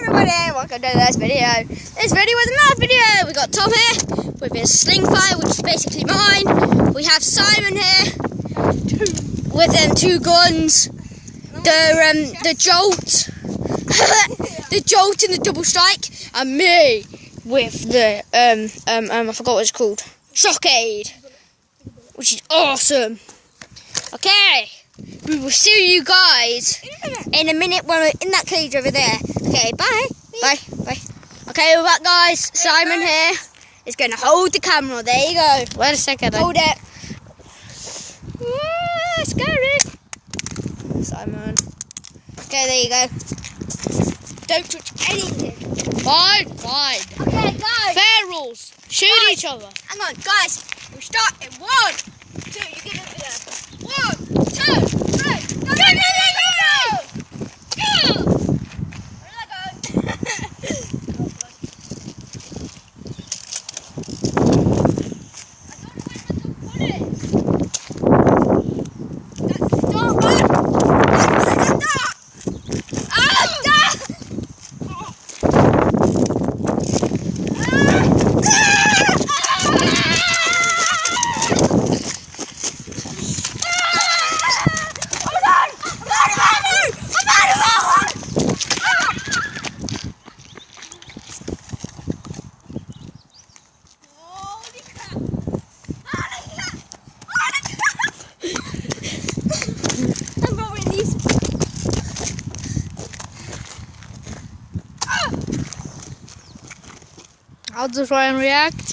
everybody, welcome to this video. This video is another video. We got Tom here with his sling fire, which is basically mine. We have Simon here with them two guns. The jolt, the jolt and the double strike, and me with the I forgot what it's called, shockade, which is awesome. Okay. We will see you guys in a minute when we're in that cage over there. Okay, bye. Bye. Bye. Okay, we're back, guys. Simon here is going to hold the camera. There you go. Wait a second. Hold it. Whoa, scary. Simon. Okay, there you go. Don't touch anything. Fine. Okay, guys. Fair rules. Shoot each other. Hang on, guys. We'll start in 1, 2. You give it there. 1, 2, 3. Go! I'll just try and react.